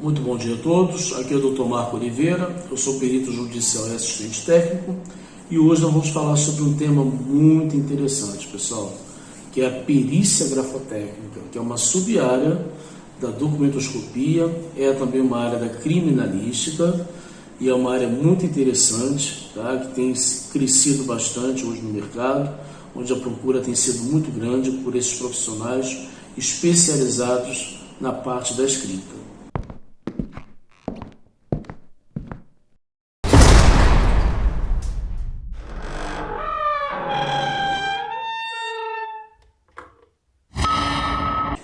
Muito bom dia a todos, aqui é o Dr. Marco Oliveira, eu sou perito judicial e assistente técnico e hoje nós vamos falar sobre um tema muito interessante, pessoal, que é a perícia grafotécnica, que é uma sub-área da documentoscopia, é também uma área da criminalística e é uma área muito interessante, tá? Que tem crescido bastante hoje no mercado, onde a procura tem sido muito grande por esses profissionais especializados na parte da escrita.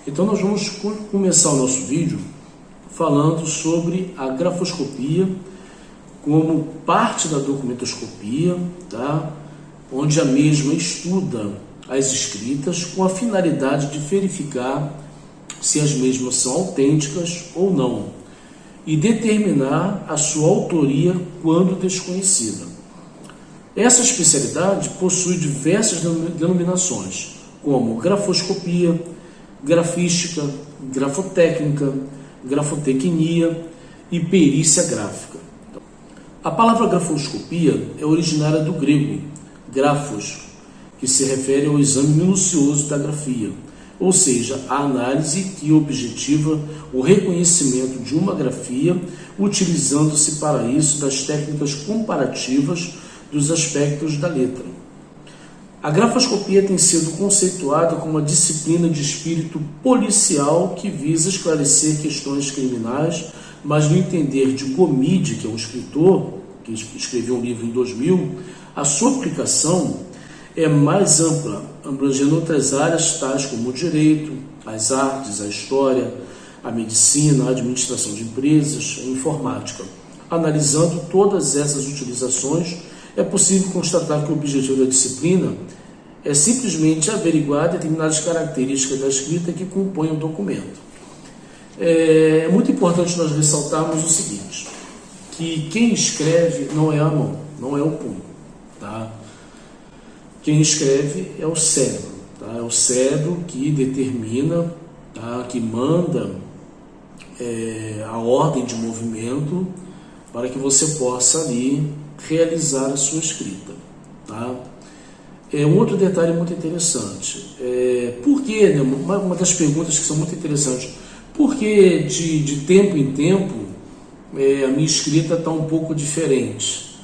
Então nós vamos começar o nosso vídeo falando sobre a grafoscopia como parte da documentoscopia, tá? Onde a mesma estuda as escritas com a finalidade de verificar se as mesmas são autênticas ou não e determinar a sua autoria quando desconhecida. Essa especialidade possui diversas denominações, como grafoscopia, grafística, grafotécnica, grafotecnia e perícia gráfica. A palavra grafoscopia é originária do grego grafos, que se refere ao exame minucioso da grafia, ou seja, a análise que objetiva o reconhecimento de uma grafia, utilizando-se para isso das técnicas comparativas dos aspectos da letra. A grafoscopia tem sido conceituada como uma disciplina de espírito policial que visa esclarecer questões criminais, mas no entender de Gomide, que é um escritor que escreveu um livro em 2000, a sua aplicação é mais ampla, abrangendo outras áreas tais como o direito, as artes, a história, a medicina, a administração de empresas, a informática. Analisando todas essas utilizações, é possível constatar que o objetivo da disciplina é simplesmente averiguar determinadas características da escrita que compõem o documento. É muito importante nós ressaltarmos o seguinte, que quem escreve não é a mão, não é o punho, tá? Quem escreve é o cérebro, tá? É o cérebro que determina, tá? Que manda a ordem de movimento para que você possa ali realizar a sua escrita, tá? Um outro detalhe muito interessante, por que, né, uma das perguntas que são muito interessantes, por que de tempo em tempo a minha escrita está um pouco diferente?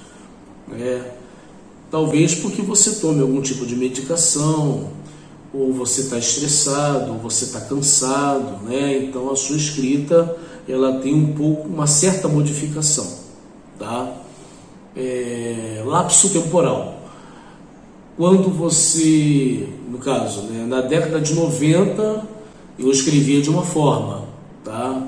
Talvez porque você tome algum tipo de medicação, ou você está estressado, ou você está cansado, né? Então a sua escrita ela tem uma certa modificação, tá? Lapso temporal. Quando você, no caso, né, na década de 90, eu escrevia de uma forma, tá?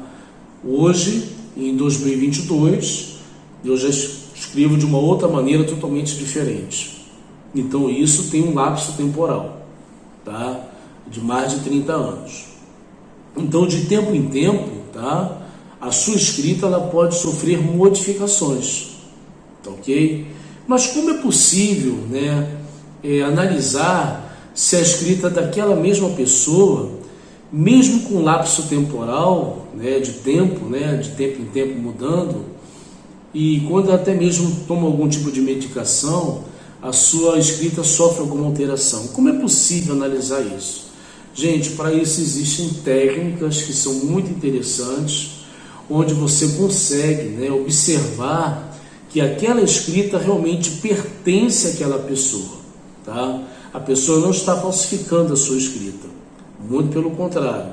Hoje, em 2022, eu já escrevo de uma outra maneira totalmente diferente. Então isso tem um lapso temporal, tá? De mais de 30 anos. Então, de tempo em tempo, tá? A sua escrita ela pode sofrer modificações, tá ok? Mas como é possível, né, analisar se a escrita daquela mesma pessoa, mesmo com lapso temporal, né, de tempo em tempo mudando, e quando até mesmo toma algum tipo de medicação, a sua escrita sofre alguma alteração? Como é possível analisar isso? Gente, para isso existem técnicas que são muito interessantes, onde você consegue, né, observar que aquela escrita realmente pertence àquela pessoa, tá? A pessoa não está falsificando a sua escrita, muito pelo contrário,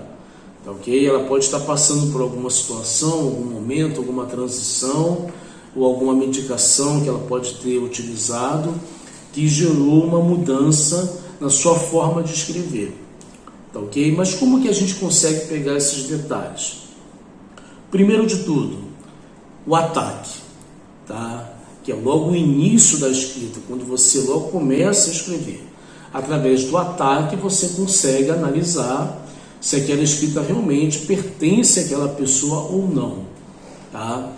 tá ok? Ela pode estar passando por alguma situação, algum momento, alguma transição, ou alguma medicação que ela pode ter utilizado, que gerou uma mudança na sua forma de escrever, tá ok? Mas como que a gente consegue pegar esses detalhes? Primeiro de tudo, o ataque, tá? Que é logo o início da escrita, quando você logo começa a escrever. Através do ataque você consegue analisar se aquela escrita realmente pertence àquela pessoa ou não, tá?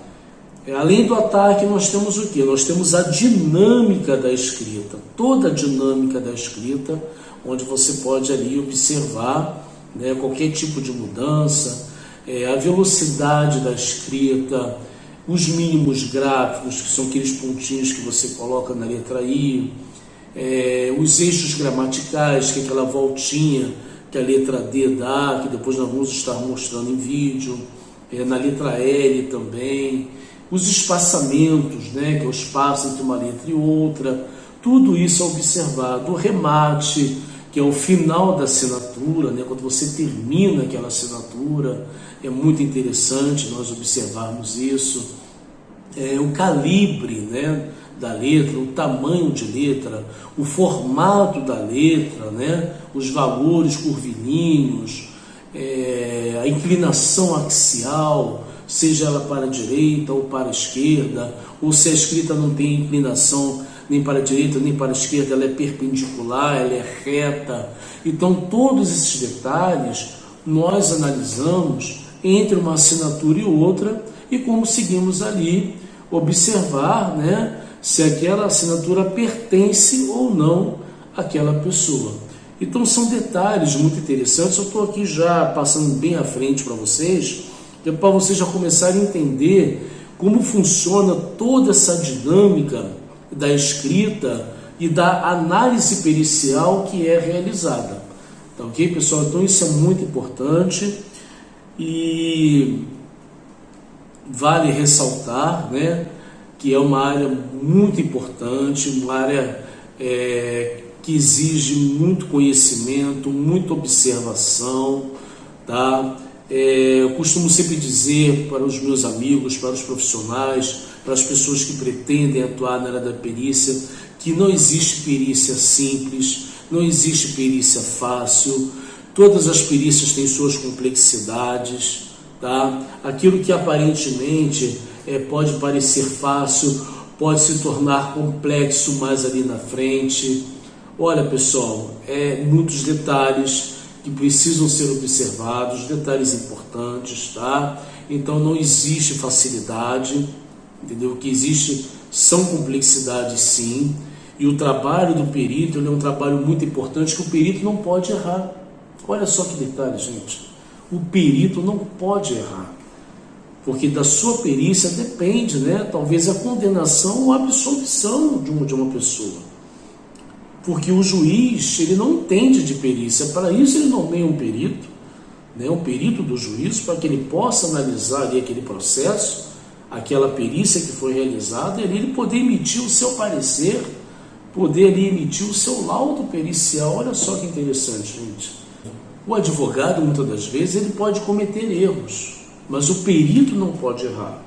Além do ataque, nós temos o quê? Nós temos a dinâmica da escrita, toda a dinâmica da escrita, onde você pode ali observar, né, qualquer tipo de mudança, a velocidade da escrita, os mínimos gráficos, que são aqueles pontinhos que você coloca na letra I, os eixos gramaticais, que é aquela voltinha que a letra D dá, que depois nós vamos estar mostrando em vídeo, na letra L também, os espaçamentos, né, que é o espaço entre uma letra e outra, tudo isso é observado. O remate, que é o final da assinatura, né, quando você termina aquela assinatura, é muito interessante nós observarmos isso. O calibre, né, da letra, o tamanho de letra, o formato da letra, né, os valores curvilíneos, a inclinação axial, seja ela para a direita ou para a esquerda, ou se a escrita não tem inclinação nem para a direita nem para a esquerda, ela é perpendicular, ela é reta. Então todos esses detalhes nós analisamos entre uma assinatura e outra, e como seguimos ali, observar, né, se aquela assinatura pertence ou não àquela pessoa. Então são detalhes muito interessantes. Eu estou aqui já passando bem à frente para vocês, para vocês já começarem a entender como funciona toda essa dinâmica da escrita e da análise pericial que é realizada. Tá ok, pessoal? Então isso é muito importante e vale ressaltar, né, que é uma área muito importante, uma área que exige muito conhecimento, muita observação, tá? Eu costumo sempre dizer para os meus amigos, para os profissionais, para as pessoas que pretendem atuar na área da perícia, que não existe perícia simples, não existe perícia fácil, todas as perícias têm suas complexidades, tá? Aquilo que aparentemente pode parecer fácil, pode se tornar complexo mais ali na frente. Olha, pessoal, muitos detalhes que precisam ser observados, detalhes importantes, tá? Então não existe facilidade, entendeu? O que existe são complexidades, sim, e o trabalho do perito é um trabalho muito importante, que o perito não pode errar. Olha só que detalhe, gente. O perito não pode errar, porque da sua perícia depende, né, talvez a condenação ou a absolvição de uma pessoa. Porque o juiz, ele não entende de perícia, para isso ele nomeia um perito, né, um perito do juízo, para que ele possa analisar ali aquele processo, aquela perícia que foi realizada, e ali ele poder emitir o seu parecer, poder ali emitir o seu laudo pericial. Olha só que interessante, gente. O advogado, muitas das vezes, ele pode cometer erros, mas o perito não pode errar.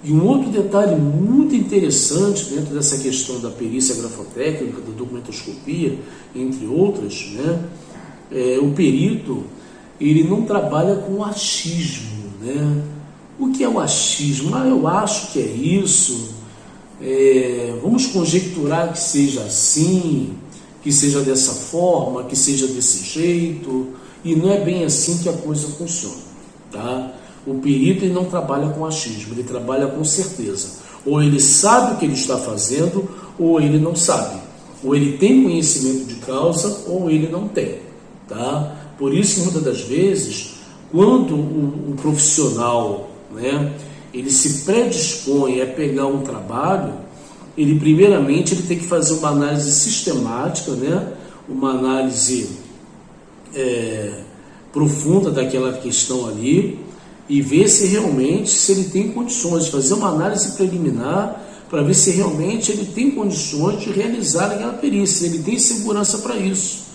E um outro detalhe muito interessante dentro dessa questão da perícia grafotécnica, da documentoscopia, entre outras, né, o perito, ele não trabalha com achismo, né? O que é o achismo? Eu acho que é isso, vamos conjecturar que seja assim, que seja dessa forma, que seja desse jeito, e não é bem assim que a coisa funciona, tá? O perito, ele não trabalha com achismo, ele trabalha com certeza. Ou ele sabe o que ele está fazendo, ou ele não sabe. Ou ele tem conhecimento de causa, ou ele não tem, tá? Por isso que muitas das vezes, quando o profissional, né, ele se predispõe a pegar um trabalho, ele primeiramente ele tem que fazer uma análise sistemática, né, uma análise profunda daquela questão ali, e ver se realmente, se ele tem condições de fazer uma análise preliminar, para ver se realmente ele tem condições de realizar aquela perícia, se ele tem segurança para isso.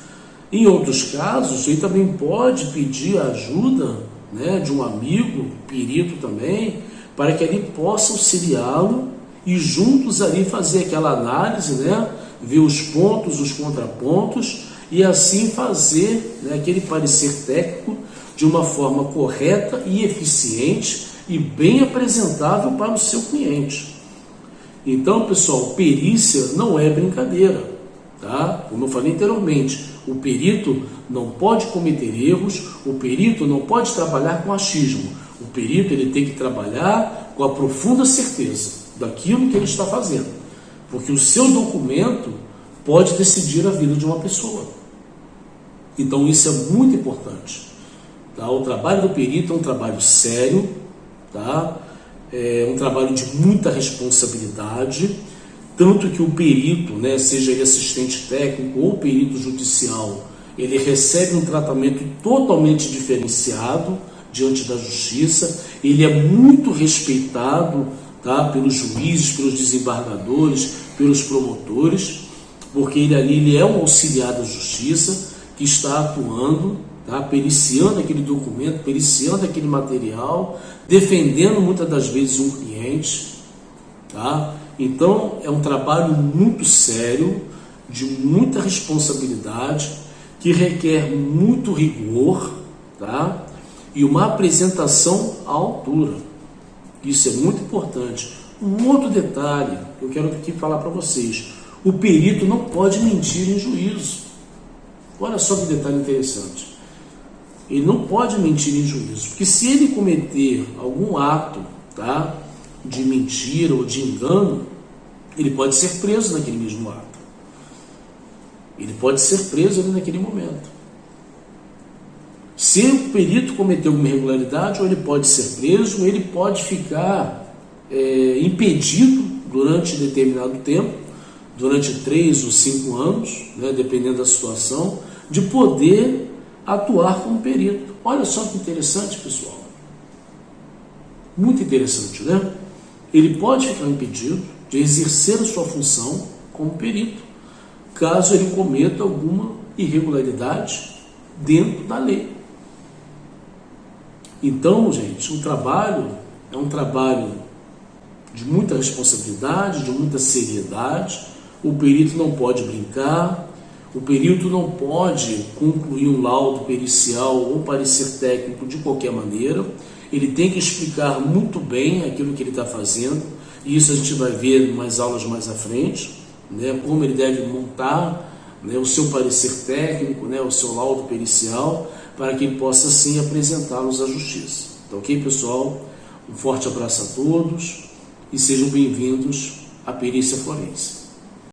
Em outros casos, ele também pode pedir a ajuda, né, de um amigo, perito também, para que ele possa auxiliá-lo e juntos ali fazer aquela análise, né, ver os pontos, os contrapontos, e assim fazer, né, aquele parecer técnico de uma forma correta e eficiente e bem apresentável para o seu cliente. Então, pessoal, perícia não é brincadeira, tá? Como eu falei anteriormente, o perito não pode cometer erros, o perito não pode trabalhar com achismo. O perito, ele tem que trabalhar com a profunda certeza daquilo que ele está fazendo, porque o seu documento pode decidir a vida de uma pessoa. Então isso é muito importante, Tá? O trabalho do perito é um trabalho sério, tá? É um trabalho de muita responsabilidade, tanto que o perito, né, seja ele assistente técnico ou perito judicial, ele recebe um tratamento totalmente diferenciado diante da justiça, ele é muito respeitado, tá, pelos juízes, pelos desembargadores, pelos promotores, porque ele é um auxiliar da justiça que está atuando, tá, periciando aquele documento, periciando aquele material, defendendo muitas das vezes um cliente. Tá? Então é um trabalho muito sério, de muita responsabilidade, que requer muito rigor, tá? E uma apresentação à altura. Isso é muito importante. Um outro detalhe que eu quero aqui falar para vocês: o perito não pode mentir em juízo. Olha só que detalhe interessante. Ele não pode mentir em juízo, porque se ele cometer algum ato, tá, de mentira ou de engano, ele pode ser preso naquele mesmo ato. Ele pode ser preso ali naquele momento. Se o perito cometeu alguma irregularidade, ou ele pode ser preso, ou ele pode ficar impedido durante determinado tempo, durante 3 ou 5 anos, né, dependendo da situação, de poder atuar como perito. Olha só que interessante, pessoal. Muito interessante, né? Ele pode ficar impedido de exercer a sua função como perito, caso ele cometa alguma irregularidade dentro da lei. Então, gente, o trabalho é um trabalho de muita responsabilidade, de muita seriedade. O perito não pode brincar, o perito não pode concluir um laudo pericial ou parecer técnico de qualquer maneira. Ele tem que explicar muito bem aquilo que ele está fazendo, e isso a gente vai ver em umas aulas mais à frente, né, como ele deve montar, né, o seu parecer técnico, né, o seu laudo pericial, para que ele possa sim apresentá-los à justiça. Tá ok, pessoal? Um forte abraço a todos e sejam bem-vindos à perícia forense.